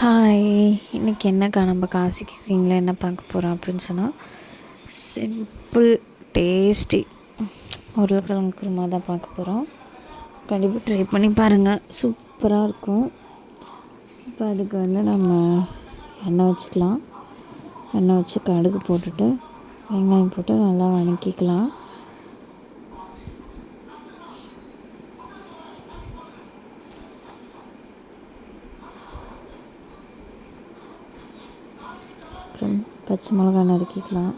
Hi, இன்றைக்கி என்னக்கா நம்ம காசி குக்கிங்கில் என்ன பார்க்க போகிறோம் அப்படின்னு சொன்னால் சிம்பிள் டேஸ்டி உருளைக்கிழங்கு குருமா தான் பார்க்க போகிறோம். கண்டிப்பாக ட்ரை பண்ணி பாருங்கள், சூப்பராக இருக்கும். இப்போ அதுக்கு நம்ம எண்ணெய் வச்சுக்கலாம். எண்ணெய் வச்சு கடுகு போட்டுட்டு வெங்காயம் போட்டு நல்லா வதக்கிக்கலாம். அப்புறம் பச்சை மிளகா நறுக்கிக்கலாம்.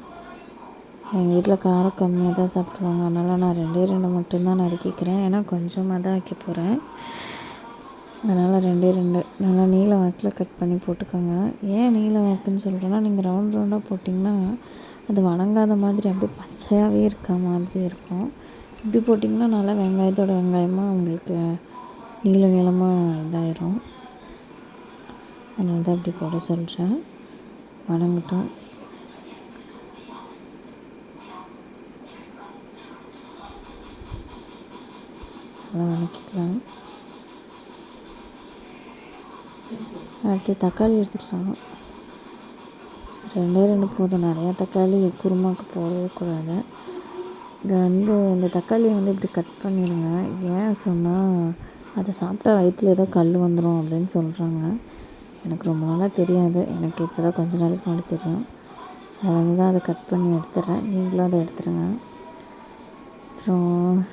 எங்கள் வீட்டில் காரம் கம்மியாக தான் சாப்பிடுவாங்க, அதனால் நான் 2 மட்டும்தான் நறுக்கிக்கிறேன். ஏன்னா கொஞ்சமாக தான் வைக்க போகிறேன், அதனால் 2 நல்லா நீல வாக்கில் கட் பண்ணி போட்டுக்கோங்க. ஏன் நீல வாக்குன்னு சொல்கிறேன்னா, நீங்கள் ரவுண்டாக போட்டிங்கன்னா அது வணங்காத மாதிரி அப்படியே பச்சையாகவே இருக்க மாதிரி இருக்கும். இப்படி போட்டிங்கன்னா நல்லா வெங்காயத்தோட வெங்காயமாக உங்களுக்கு நீளமாக இதாயிரும். அதனால தான் அப்படி போட சொல்கிறேன். வணங்கட்டும். நல்லா வணக்கிக்கலாம். அடுத்து தக்காளி எடுத்துக்கலாம். 2 போதும், நிறையா தக்காளி குருமாவுக்கு போடவே கூடாது. இந்த தக்காளியை இப்படி கட் பண்ணிடுங்க. ஏன் சொன்னால் அதை சாப்பிட்டா வயிற்றில் ஏதோ கல் வந்துடும் அப்படின்னு சொல்கிறாங்க. எனக்கு ரொம்ப நாளாக தெரியாது, எனக்கு இப்போ தான் கொஞ்ச நாளைக்கு முன்னாடி தெரியும். அதை தான் அதை கட் பண்ணி எடுத்துடுறேன், நீங்களும் அதை எடுத்துடுங்க. அப்புறம்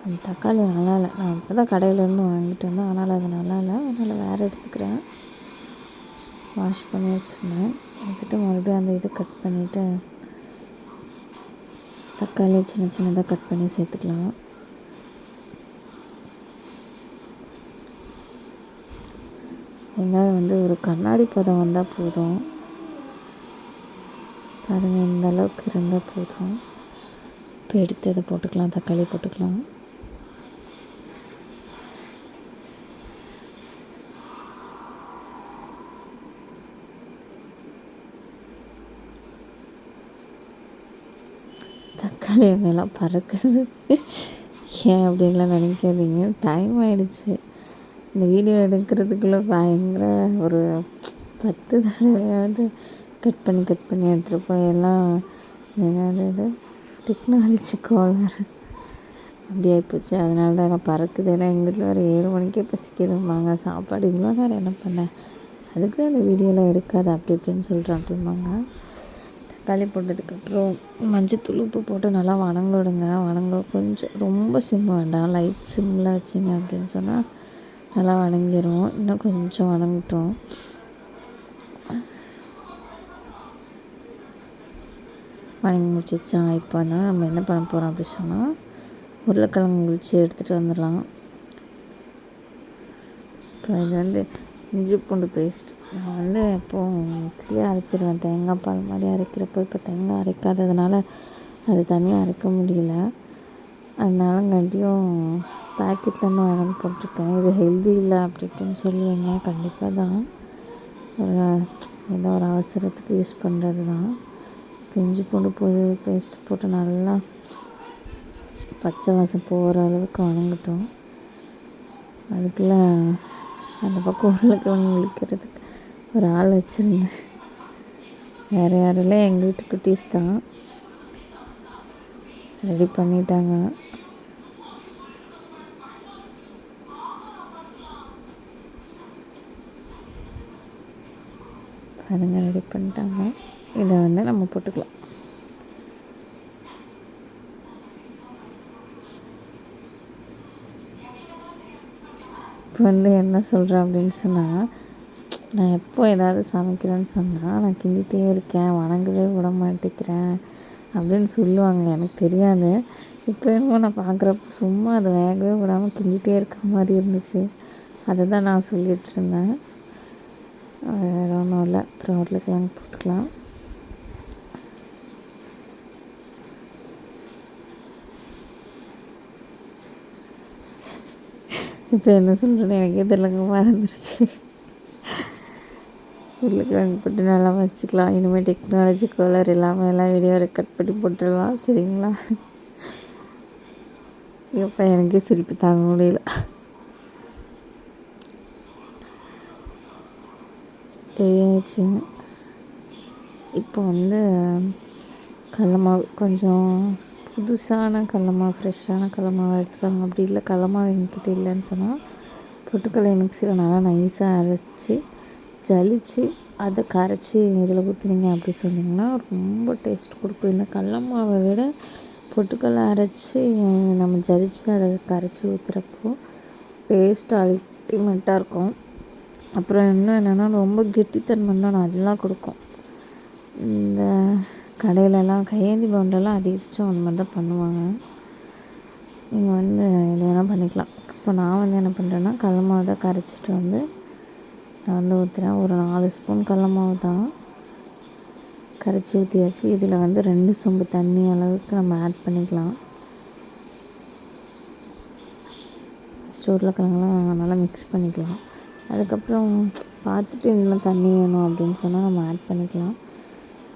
அந்த தக்காளி நல்லா இல்லை, நான் இப்போ தான் கடையிலேருந்து வாங்கிட்டு வந்தேன், ஆனால் அது நல்லா இல்லை, அதனால் வேறு எடுத்துக்கிறேன். வாஷ் பண்ணி வச்சுருந்தேன், எடுத்துகிட்டு மறுபடியும் அந்த இது கட் பண்ணிவிட்டு தக்காளி சின்னதாக கட் பண்ணி சேர்த்துக்கலாம். வெங்காயம் ஒரு கண்ணாடி பதம் வந்தால் போதும். பாருங்கள், இந்த அளவுக்கு இருந்தால் போதும். இப்போ எடுத்து அதை போட்டுக்கலாம், தக்காளி போட்டுக்கலாம். தக்காளி எண்ணெயெல்லாம் பறக்குது, ஏன் அப்படின்லாம் நினைக்காதீங்க. டைம் ஆகிடுச்சு. இந்த வீடியோ எடுக்கிறதுக்குள்ளே பயங்கர ஒரு 10 தடவையாவது கட் பண்ணி எடுத்துகிட்டு போய் எல்லாம் என்னது டெக்னாலஜி கோளாறு அப்படி ஆகிப்போச்சு. அதனால தான் எல்லாம் பறக்குது. ஏன்னா எங்கள் வீட்டில் ஒரு 7 மணிக்கே பசிக்குதும்பாங்க. சாப்பாடு இவ்வளோ நேரம் என்ன பண்ணேன், அதுக்கு அந்த வீடியோலாம் எடுக்காது அப்படி இப்படின்னு சொல்கிறேன் அப்படிம்பாங்க. தக்காளி போட்டதுக்கப்புறம் மஞ்சத்தூள் உப்பு போட்டு நல்லா வணங்க விடுங்க. கொஞ்சம் ரொம்ப சிம் வேண்டாம், லைட் சிம்மில் வச்சிங்க அப்படின்னு சொன்னால் நல்லா வணங்கிடும். இன்னும் கொஞ்சம் வணங்கட்டும். வணங்கி முடிச்சிச்சா. இப்போ நம்ம என்ன பண்ண போகிறோம் அப்படின்னு சொன்னால் உருளைக்கிழங்கு உரிச்சு எடுத்துகிட்டு வந்துடலாம். இப்போ இது இஞ்சி பூண்டு பேஸ்ட் நான் எப்போது மிக்ஸிலே அரைச்சிடுவேன். தேங்காய் பால் மாதிரி அரைக்கிறப்போ இப்போ தேங்காய் அரைக்காததுனால அது தனியாக அரைக்க முடியல. அதனால கண்டியும் பேக்கெட்லேருந்து வாங்கி போட்டிருக்கேன். இது ஹெல்தி இல்லை அப்படி இப்படின்னு சொல்லுவீங்க, கண்டிப்பாக தான் ஏதோ ஒரு அவசரத்துக்கு யூஸ் பண்ணுறது தான். இஞ்சி பூண்டு பேஸ்ட் போட்டு நல்லா பச்சை வாசம் போகிற அளவுக்கு வணங்கட்டும். அதுக்குள்ளே அந்த பக்கம் உருளைக்கிழங்கு விழிக்கிறதுக்கு ஒரு ஆள் வச்சுருந்தேன். வேறு யாரில்லை, எங்கள் வீட்டு குட்டீஸ் தான் ரெடி பண்ணிட்டாங்க. அதுங்க ரெடி பண்ணிட்டாங்க. இதை நம்ம போட்டுக்கலாம். இப்போ என்ன சொல்கிறேன் அப்படின்னு சொன்னால், நான் எப்போ ஏதாவது சமைக்கிறேன்னு சொன்னால் நான் கிண்டிகிட்டே இருக்கேன், வணங்கவே விட மாட்டேங்கிறேன் அப்படின்னு சொல்லுவாங்க. எனக்கு தெரியாது. இப்போ என்னமோ நான் பார்க்குறப்ப சும்மா அதை வேகவே விடாமல் கிண்டிகிட்டே இருக்க மாதிரி இருந்துச்சு. அதை தான் நான் சொல்லிகிட்டு இருந்தேன். வேறு ஒன்றும் இல்லை. அப்புறம் உருளைக்கிழங்கு போட்டுக்கலாம். இப்போ என்ன சொல்கிறேன்னு எனக்கே தெரியலங்க, மறந்துருச்சு. உருளைக்கிழங்கு போட்டு நல்லா வச்சுக்கலாம். இனிமேல் டெக்னாலஜி கோளாறு இல்லாமல் எல்லாம் வீடியோ ரெக்கார்ட் பண்ணி போட்டுடலாம், சரிங்களா? இப்போ எனக்கே சிரிப்பு தாங்க முடியல. ஆயிடுச்சு. இப்போ வந்து கடல மாவு கொஞ்சம் புதுசான கடல மாவு, ஃப்ரெஷ்ஷான கடல மாவு எடுத்துக்காங்க. அப்படி இல்லை கடல மாவு எங்ககிட்ட இல்லைன்னு சொன்னால் பொட்டுக்கடலையை மிக்சியில் நல்லா நைஸாக அரைச்சி ஜலிச்சு அதை கரைச்சி இதில் ஊற்றுனீங்க அப்படி சொன்னிங்கன்னா ரொம்ப டேஸ்ட் கொடுக்கும். இந்த கடல மாவை விட பொட்டுக்கடலை அரைச்சி நம்ம ஜலிச்சு அதை கரைச்சி ஊற்றுறப்போ டேஸ்ட் அல்டிமேட்டாக இருக்கும். அப்புறம் இன்னும் என்னென்னா ரொம்ப கெட்டித்தன்மை தான் நல்லா கொடுக்கும். இந்த கடையிலலாம் கையேந்தி பவுண்டெல்லாம் அதிகபட்சம் அந்த மாதிரி தான் பண்ணுவாங்க. நீங்கள் வந்து இது வேணால் பண்ணிக்கலாம். இப்போ நான் வந்து என்ன பண்ணுறேன்னா கடல மாவு தான் கரைச்சிட்டு வந்து நான் வந்து ஊற்றுறேன். ஒரு 4 ஸ்பூன் கடல மாவு தான் கரைச்சி ஊற்றியாச்சு. இதில் வந்து 2 சொம்பு தண்ணி அளவுக்கு நம்ம ஆட் பண்ணிக்கலாம். உருளைக்கிழங்குலாம் நல்லா மிக்ஸ் பண்ணிக்கலாம். அதுக்கப்புறம் பார்த்துட்டு இன்னும் தண்ணி வேணும் அப்படின்னு சொன்னால் நம்ம ஆட் பண்ணிக்கலாம்.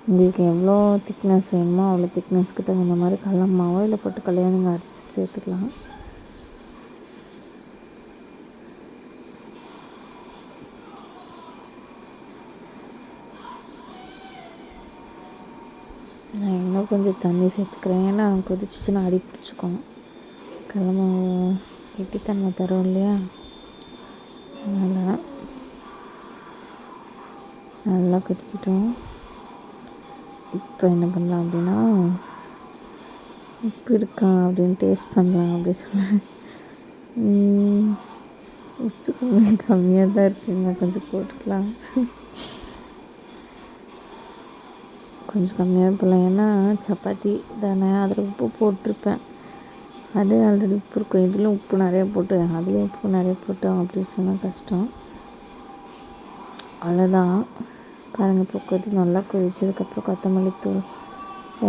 உங்களுக்கு எவ்வளோ திக்னஸ் வேணுமோ அவ்வளோ திக்னஸ்க்கு தகுந்த மாதிரி கடல மாவோ இல்லை பொட்டுக்கடலையோ நீங்கள் அரைச்சி சேர்த்துக்கலாம். நான் இன்னும் கொஞ்சம் தண்ணி சேர்த்துக்கிறேன். ஏன்னா கொதிச்சிச்சுன்னா அடி பிடிச்சிக்கும். கடல மாவு கெட்டித்தன்மை தரும் இல்லையா, அதனால் நல்லா கொதிக்கிட்டோம். இப்போ என்ன பண்ணலாம் அப்படின்னா உப்பு இருக்கா அப்படின்னு டேஸ்ட் பண்ணலாம் அப்படி சொல்கிறேன். உப்பு கொஞ்சம் கம்மியாக தான் இருக்குங்க, கொஞ்சம் போட்டுக்கலாம். கொஞ்சம் கம்மியாக போடலாம். ஏன்னா சப்பாத்தி தானே, அதில் உப்பு போட்டிருப்பேன். அது ஆல்ரெடி உப்பு இருக்கும். இதில் உப்பு நிறையா போட்டு அதுலேயும் உப்பு நிறையா போட்டோம் அப்படின்னு சொன்னால் கஷ்டம். அவ்வளோதான். பாருங்கள், இப்போ நல்லா கொதிச்சதுக்கப்புறம் கொத்தமல்லி தூள்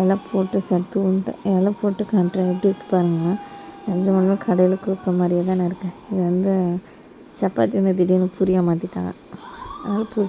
இலை போட்டு தூண்டேன். இலை போட்டு காட்டுறேன் எப்படி இருக்கு பாருங்கள். நிஜமாலுமே கடையில் கொடுக்குற மாதிரியே தானே இருக்குது. இது வந்து சப்பாத்தி வந்து திடீர்னு பூரியாக மாற்றிட்டாங்க. அதனால் பூரி